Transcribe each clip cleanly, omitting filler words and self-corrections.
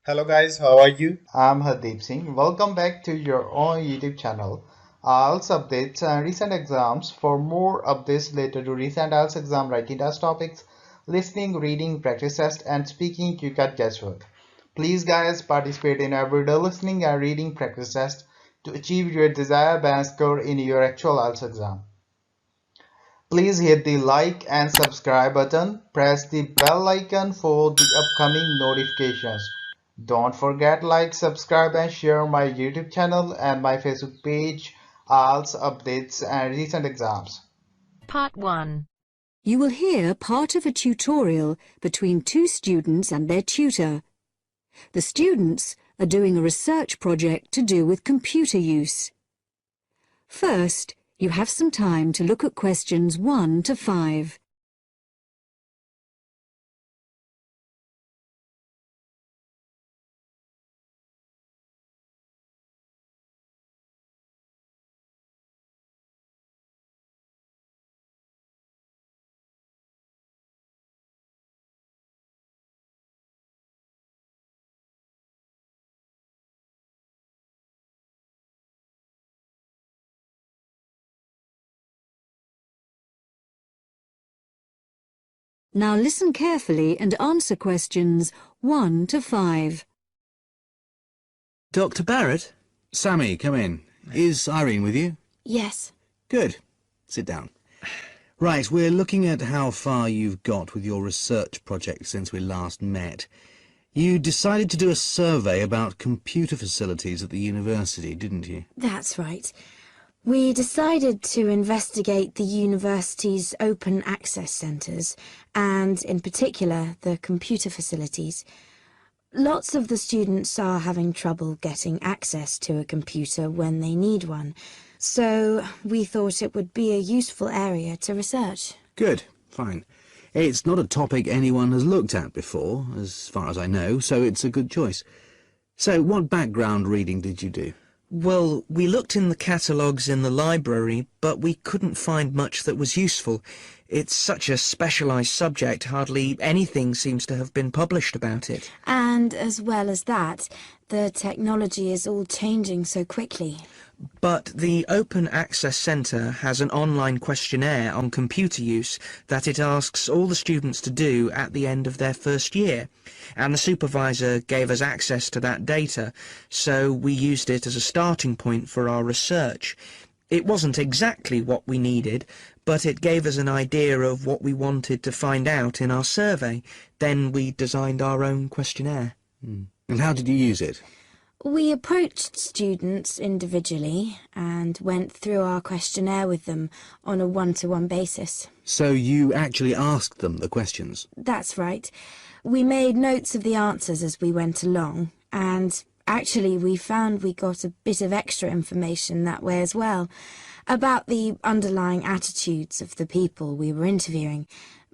Hello guys, how are you? I'm Hardeep Singh. Welcome back to your own YouTube channel. IELTS updates and recent exams. For more updates related to recent IELTS exam writing test topics, listening, reading, practice test, and speaking, you got guesswork. Please, guys, participate in everyday listening and reading practice test to achieve your desired band score in your actual IELTS exam. Please hit the like and subscribe button. Press the bell icon for the upcoming notifications. Don't forget like, subscribe and share my YouTube channel and my Facebook page, IELTS updates and recent exams. Part 1. You will hear part of a tutorial between two students and their tutor. The students are doing a research project to do with computer use. First, you have some time to look at questions 1 to 5. Now listen carefully and answer questions 1 to 5. Dr. Barrett? Sammy, come in. Is Irene with you? Yes. Good. Sit down. Right, we're looking at how far you've got with your research project since we last met. You decided to do a survey about computer facilities at the university, didn't you? That's right. We decided to investigate the university's open access centres and, in particular, the computer facilities. Lots of the students are having trouble getting access to a computer when they need one, so we thought it would be a useful area to research. Good. Fine. It's not a topic anyone has looked at before, as far as I know, so it's a good choice. So, what background reading did you do? Well, we looked in the catalogues in the library, but we couldn't find much that was useful. It's such a specialised subject, hardly anything seems to have been published about it. And as well as that, the technology is all changing so quickly. But the Open Access Centre has an online questionnaire on computer use that it asks all the students to do at the end of their first year, and the supervisor gave us access to that data, so we used it as a starting point for our research. It wasn't exactly what we needed, but it gave us an idea of what we wanted to find out in our survey. Then we designed our own questionnaire. And how did you use it? We approached students individually and went through our questionnaire with them on a one-to-one basis. So you actually asked them the questions? That's right. We made notes of the answers as we went along, and actually we found we got a bit of extra information that way as well, about the underlying attitudes of the people we were interviewing,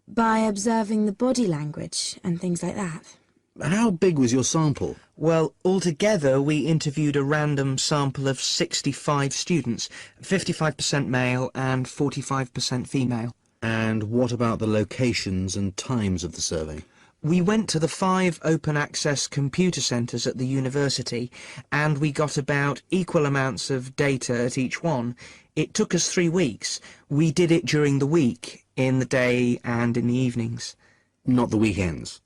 by observing the body language and things like that. How big was your sample? Well, altogether we interviewed a random sample of 65 students, 55% male and 45% female. And what about the locations and times of the survey? We went to the 5 open access computer centres at the university, and we got about equal amounts of data at each one. It took us 3 weeks. We did it during the week, in the day and in the evenings. Not the weekends?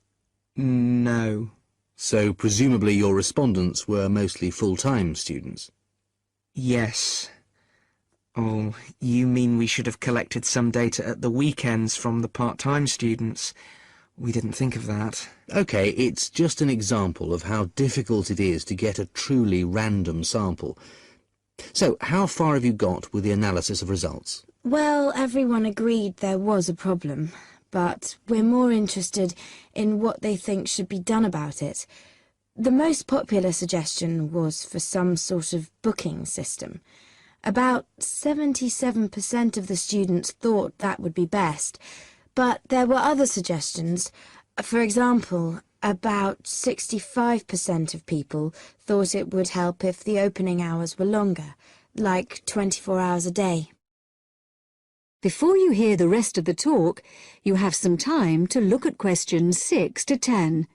No. So presumably your respondents were mostly full-time students? Yes. Oh, you mean we should have collected some data at the weekends from the part-time students? We didn't think of that. OK, it's just an example of how difficult it is to get a truly random sample. So, how far have you got with the analysis of results? Well, everyone agreed there was a problem, but we're more interested in what they think should be done about it. The most popular suggestion was for some sort of booking system. About 77% of the students thought that would be best, but there were other suggestions. For example, about 65% of people thought it would help if the opening hours were longer, like 24 hours a day. Before you hear the rest of the talk, you have some time to look at questions 6 to 10.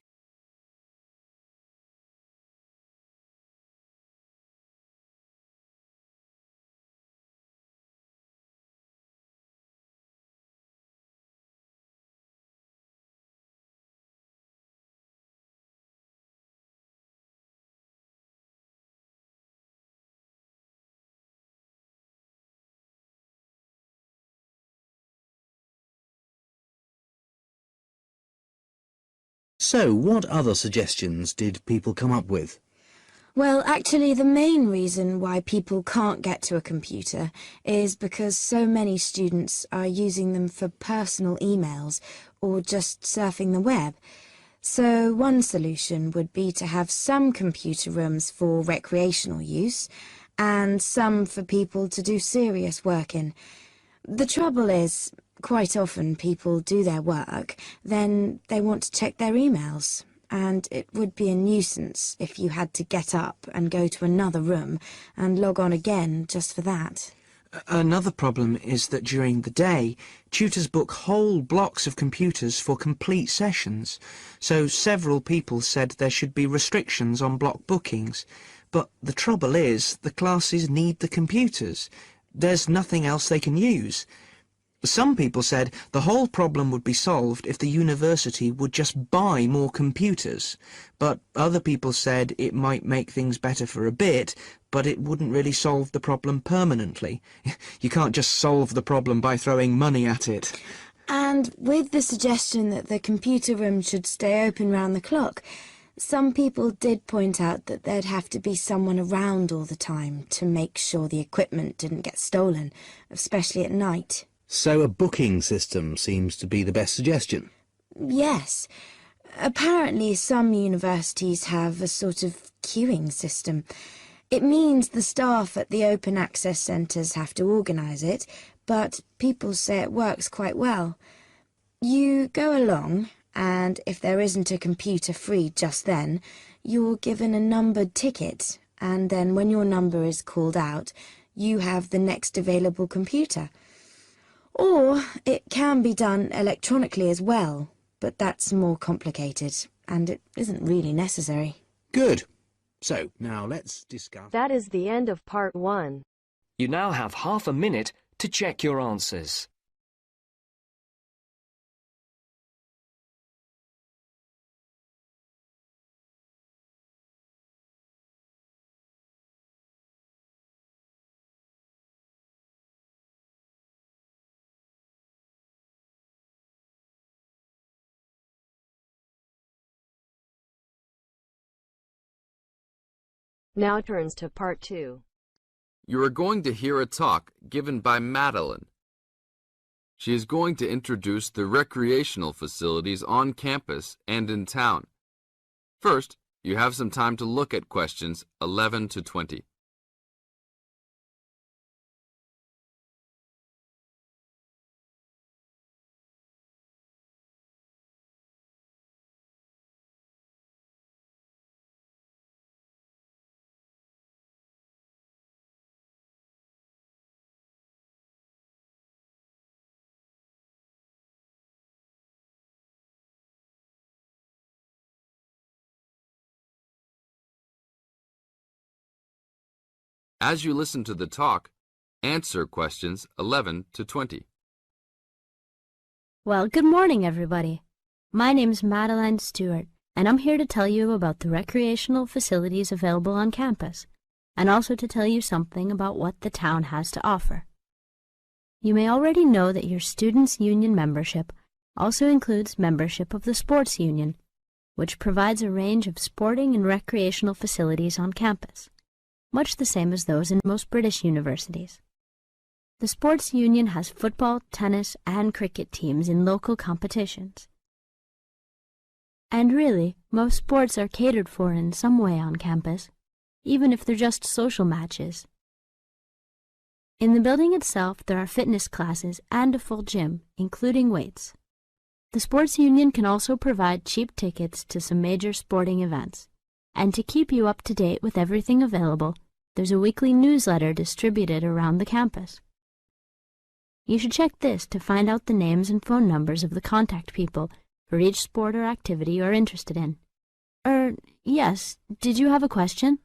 So, what other suggestions did people come up with? Well, actually, the main reason why people can't get to a computer is because so many students are using them for personal emails or just surfing the web. So one solution would be to have some computer rooms for recreational use and some for people to do serious work in. The trouble is, quite often people do their work, then they want to check their emails. And it would be a nuisance if you had to get up and go to another room and log on again just for that. Another problem is that during the day, tutors book whole blocks of computers for complete sessions, so several people said there should be restrictions on block bookings. But the trouble is, the classes need the computers. There's nothing else they can use. Some people said the whole problem would be solved if the university would just buy more computers, but other people said it might make things better for a bit, but it wouldn't really solve the problem permanently. You can't just solve the problem by throwing money at it. And with the suggestion that the computer room should stay open round the clock, some people did point out that there'd have to be someone around all the time to make sure the equipment didn't get stolen, especially at night. So a booking system seems to be the best suggestion. Yes. Apparently some universities have a sort of queuing system. It means the staff at the open access centres have to organise it, but people say it works quite well. You go along, and if there isn't a computer free just then, you're given a numbered ticket, and then when your number is called out, you have the next available computer. Or it can be done electronically as well, but that's more complicated, and it isn't really necessary. Good. So, now let's discuss... That is the end of part 1. You now have half a minute to check your answers. Now turns to part 2. You are going to hear a talk given by Madeline. She is going to introduce the recreational facilities on campus and in town. First, you have some time to look at questions 11 to 20. As you listen to the talk, answer questions 11 to 20. Well, good morning, everybody. My name's Madeline Stewart, and I'm here to tell you about the recreational facilities available on campus, and also to tell you something about what the town has to offer. You may already know that your Students' Union membership also includes membership of the Sports Union, which provides a range of sporting and recreational facilities on campus, much the same as those in most British universities. The Sports Union has football, tennis, and cricket teams in local competitions. And really, most sports are catered for in some way on campus, even if they're just social matches. In the building itself, there are fitness classes and a full gym, including weights. The Sports Union can also provide cheap tickets to some major sporting events. And to keep you up to date with everything available, there's a weekly newsletter distributed around the campus. You should check this to find out the names and phone numbers of the contact people for each sport or activity you're interested in. Yes, did you have a question?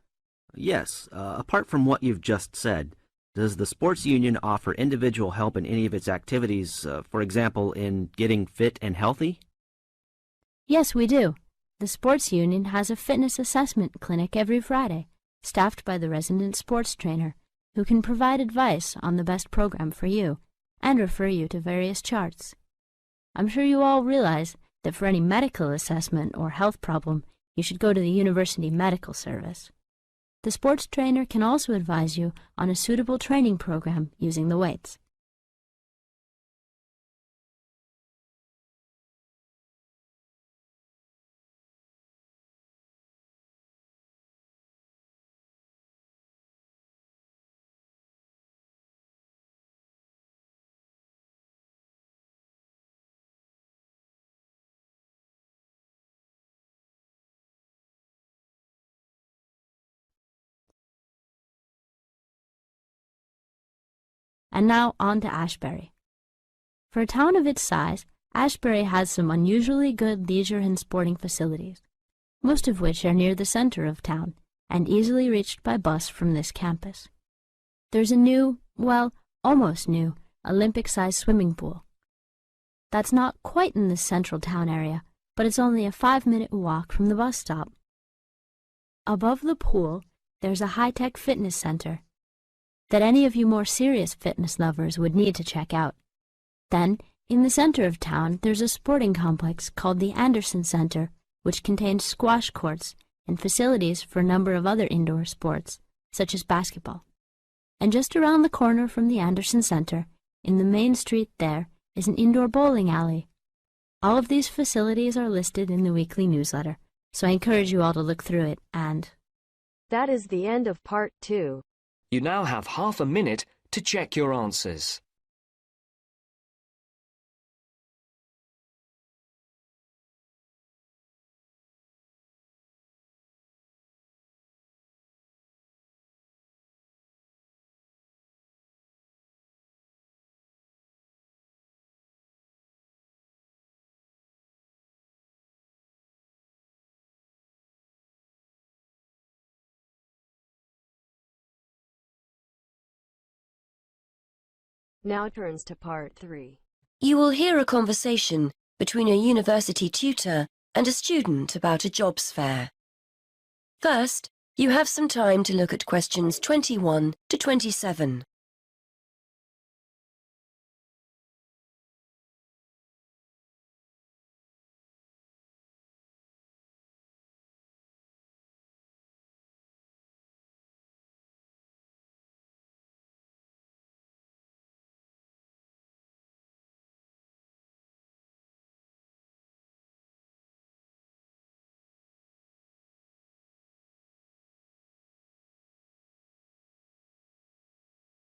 Yes, apart from what you've just said, does the Sports Union offer individual help in any of its activities, for example, in getting fit and healthy? Yes, we do. The Sports Union has a fitness assessment clinic every Friday, staffed by the resident sports trainer, who can provide advice on the best program for you and refer you to various charts. I'm sure you all realize that for any medical assessment or health problem, you should go to the University Medical Service. The sports trainer can also advise you on a suitable training program using the weights. And now on to Ashbury. For a town of its size, Ashbury has some unusually good leisure and sporting facilities, most of which are near the center of town and easily reached by bus from this campus. There's a new, well, almost new, Olympic-sized swimming pool. That's not quite in the central town area, but it's only a 5-minute walk from the bus stop. Above the pool, there's a high-tech fitness center that any of you more serious fitness lovers would need to check out. Then, in the center of town, there's a sporting complex called the Anderson Center, which contains squash courts and facilities for a number of other indoor sports, such as basketball. And just around the corner from the Anderson Center, in the main street there, is an indoor bowling alley. All of these facilities are listed in the weekly newsletter, so I encourage you all to look through it and... That is the end of part 2. You now have half a minute to check your answers. Now turns to part 3. You will hear a conversation between a university tutor and a student about a jobs fair. First, you have some time to look at questions 21 to 27.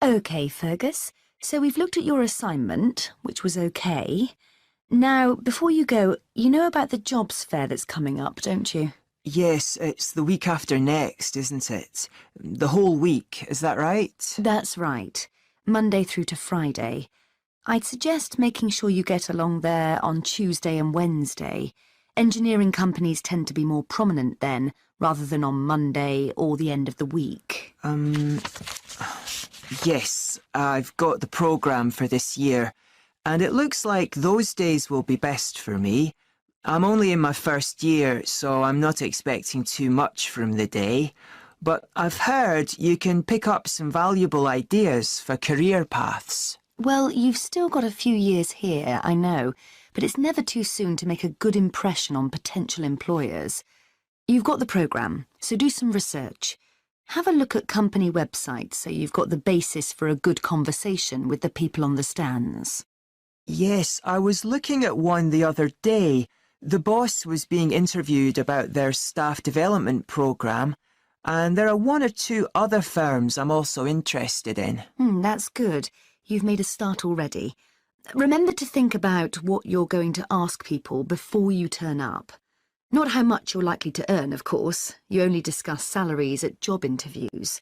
OK, Fergus, so we've looked at your assignment, which was OK. Now, before you go, you know about the jobs fair that's coming up, don't you? Yes, it's the week after next, isn't it? The whole week, is that right? That's right. Monday through to Friday. I'd suggest making sure you get along there on Tuesday and Wednesday. Engineering companies tend to be more prominent then, rather than on Monday or the end of the week. Yes, I've got the programme for this year, and it looks like those days will be best for me. I'm only in my first year, so I'm not expecting too much from the day. But I've heard you can pick up some valuable ideas for career paths. Well, you've still got a few years here, I know, but it's never too soon to make a good impression on potential employers. You've got the programme, so do some research. Have a look at company websites so you've got the basis for a good conversation with the people on the stands. Yes, I was looking at one the other day. The boss was being interviewed about their staff development programme, and there are 1 or 2 other firms I'm also interested in. That's good. You've made a start already. Remember to think about what you're going to ask people before you turn up. Not how much you're likely to earn, of course. You only discuss salaries at job interviews.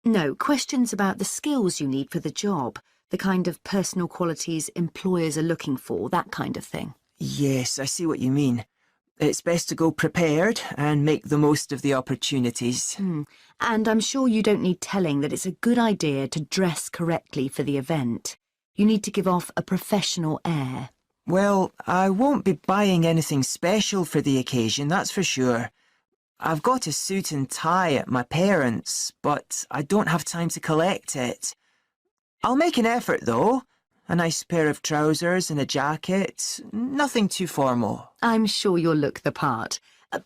No, questions about the skills you need for the job, the kind of personal qualities employers are looking for, that kind of thing. Yes, I see what you mean. It's best to go prepared and make the most of the opportunities. And I'm sure you don't need telling that it's a good idea to dress correctly for the event. You need to give off a professional air. Well, I won't be buying anything special for the occasion, that's for sure. I've got a suit and tie at my parents', but I don't have time to collect it. I'll make an effort, though. A nice pair of trousers and a jacket. Nothing too formal. I'm sure you'll look the part.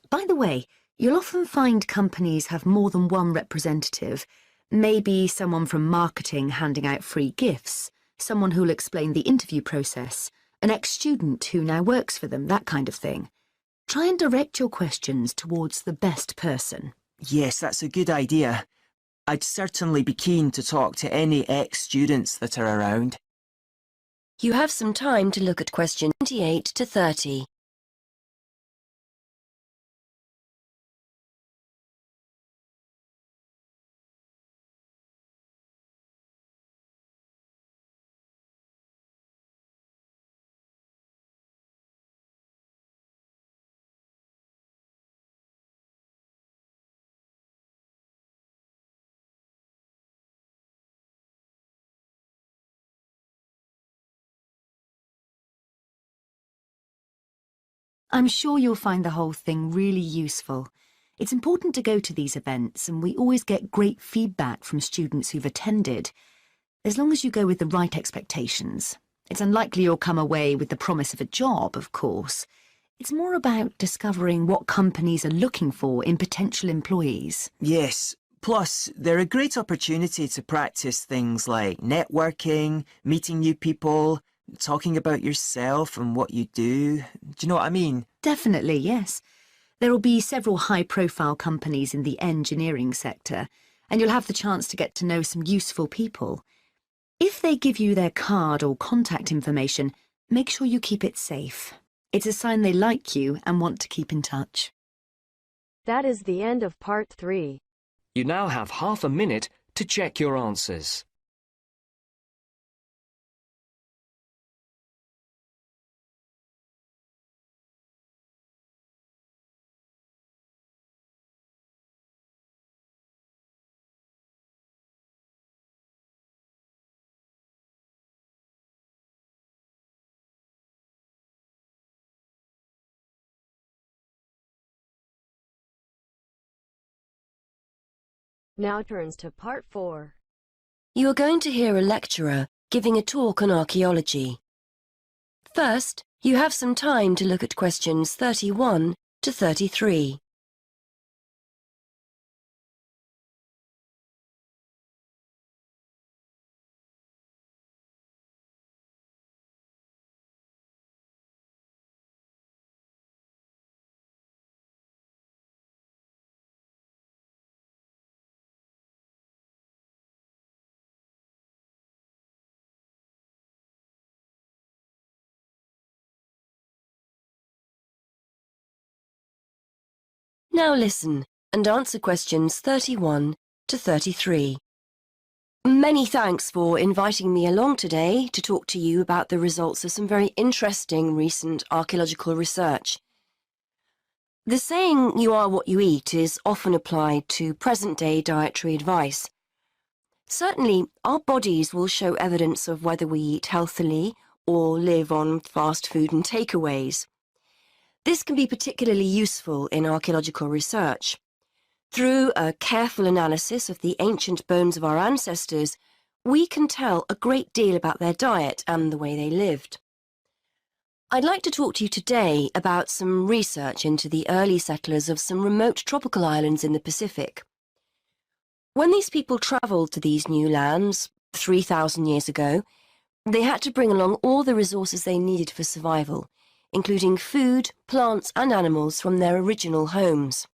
By the way, you'll often find companies have more than one representative. Maybe someone from marketing handing out free gifts, someone who'll explain the interview process, an ex-student who now works for them, that kind of thing. Try and direct your questions towards the best person. Yes, that's a good idea. I'd certainly be keen to talk to any ex-students that are around. You have some time to look at questions 28 to 30. I'm sure you'll find the whole thing really useful. It's important to go to these events, and we always get great feedback from students who've attended. As long as you go with the right expectations. It's unlikely you'll come away with the promise of a job, of course. It's more about discovering what companies are looking for in potential employees. Yes. Plus, they're a great opportunity to practice things like networking, meeting new people, talking about yourself and what you do. Do you know what I mean? Definitely, yes. There will be several high-profile companies in the engineering sector, and you'll have the chance to get to know some useful people. If they give you their card or contact information, make sure you keep it safe. It's a sign they like you and want to keep in touch. That is the end of part 3. You now have half a minute to check your answers. Now turns to part 4. You are going to hear a lecturer giving a talk on archaeology. First, you have some time to look at questions 31 to 33. Now listen and answer questions 31 to 33. Many thanks for inviting me along today to talk to you about the results of some very interesting recent archaeological research. The saying, "you are what you eat," is often applied to present-day dietary advice. Certainly, our bodies will show evidence of whether we eat healthily or live on fast food and takeaways. This can be particularly useful in archaeological research. Through a careful analysis of the ancient bones of our ancestors, we can tell a great deal about their diet and the way they lived. I'd like to talk to you today about some research into the early settlers of some remote tropical islands in the Pacific. When these people travelled to these new lands 3,000 years ago, they had to bring along all the resources they needed for survival, including food, plants and animals from their original homes.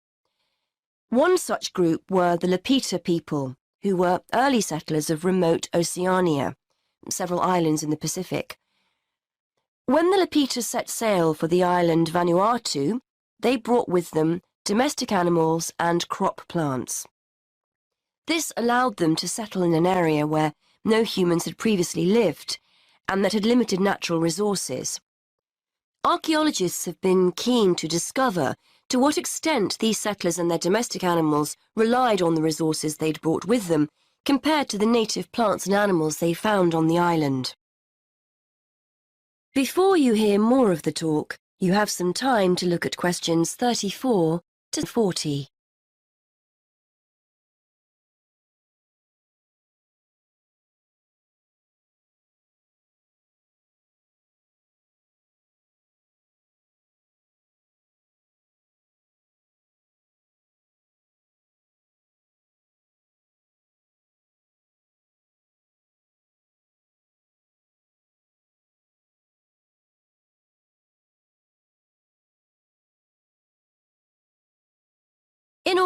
One such group were the Lapita people, who were early settlers of remote Oceania, several islands in the Pacific. When the Lapita set sail for the island Vanuatu, they brought with them domestic animals and crop plants. This allowed them to settle in an area where no humans had previously lived and that had limited natural resources. Archaeologists have been keen to discover to what extent these settlers and their domestic animals relied on the resources they'd brought with them compared to the native plants and animals they found on the island. Before you hear more of the talk, you have some time to look at questions 34 to 40.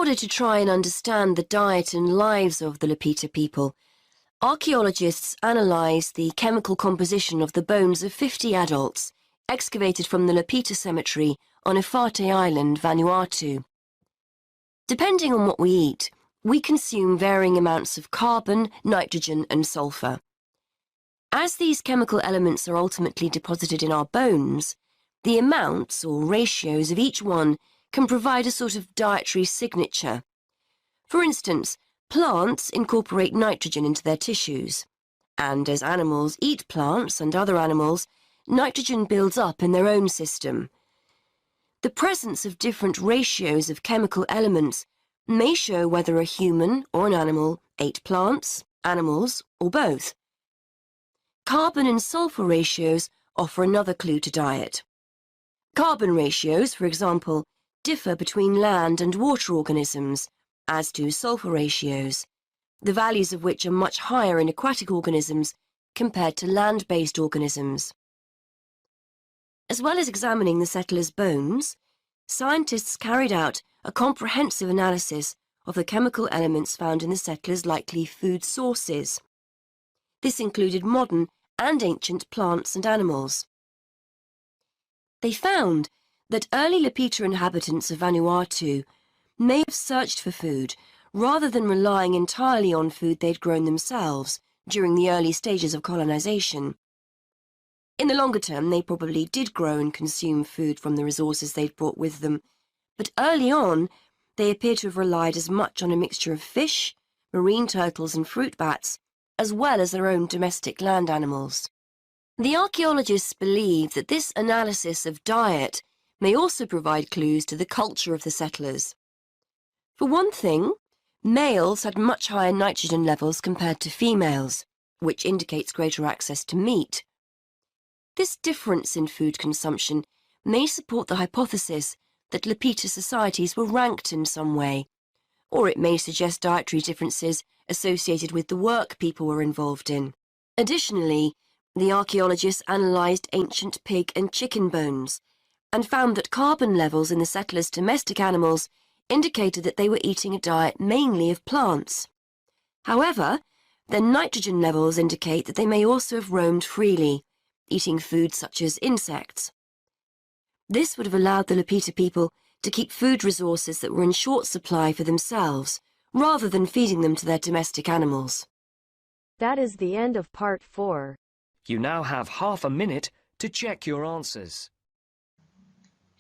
order to try and understand the diet and lives of the Lapita people, archaeologists analysed the chemical composition of the bones of 50 adults excavated from the Lapita cemetery on Efate Island, Vanuatu. Depending on what we eat, we consume varying amounts of carbon, nitrogen and sulfur. As these chemical elements are ultimately deposited in our bones, the amounts or ratios of each one can provide a sort of dietary signature. For instance, plants incorporate nitrogen into their tissues, and as animals eat plants and other animals, nitrogen builds up in their own system. The presence of different ratios of chemical elements may show whether a human or an animal ate plants, animals, or both. Carbon and sulfur ratios offer another clue to diet. Carbon ratios, for example, differ between land and water organisms, as do sulfur ratios, the values of which are much higher in aquatic organisms compared to land-based organisms. As well as examining the settlers' bones, scientists carried out a comprehensive analysis of the chemical elements found in the settlers' likely food sources. This included modern and ancient plants and animals. They found that early Lapita inhabitants of Vanuatu may have searched for food rather than relying entirely on food they'd grown themselves during the early stages of colonization. In the longer term, they probably did grow and consume food from the resources they'd brought with them, but early on, they appear to have relied as much on a mixture of fish, marine turtles and fruit bats, as well as their own domestic land animals. The archaeologists believe that this analysis of diet may also provide clues to the culture of the settlers. For one thing, males had much higher nitrogen levels compared to females, which indicates greater access to meat. This difference in food consumption may support the hypothesis that Lapita societies were ranked in some way, or it may suggest dietary differences associated with the work people were involved in. Additionally, the archaeologists analysed ancient pig and chicken bones and found that carbon levels in the settlers' domestic animals indicated that they were eating a diet mainly of plants. However, their nitrogen levels indicate that they may also have roamed freely, eating food such as insects. This would have allowed the Lapita people to keep food resources that were in short supply for themselves, rather than feeding them to their domestic animals. That is the end of part 4. You now have half a minute to check your answers.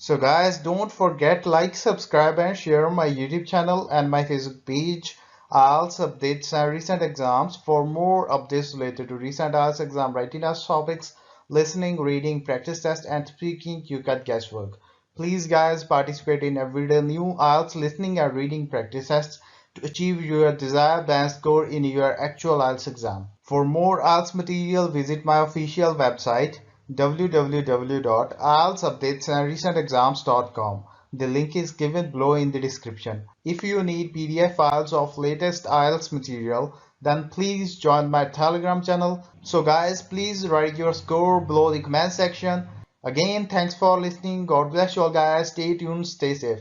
So guys, don't forget like, subscribe and share my YouTube channel and my Facebook page, IELTS updates and recent exams. For more updates related to recent IELTS exam writing test topics, listening, reading, practice test and speaking, you got guesswork. Please guys, participate in everyday new IELTS listening and reading practice tests to achieve your desired band score in your actual IELTS exam. For more IELTS material, visit my official website www.ieltsupdatesandrecentexams.com. The link is given below in the description. If you need PDF files of latest IELTS material, then please join my Telegram channel. So guys, please write your score below the comment section. Again, thanks for listening. God bless you all guys. Stay tuned, stay safe.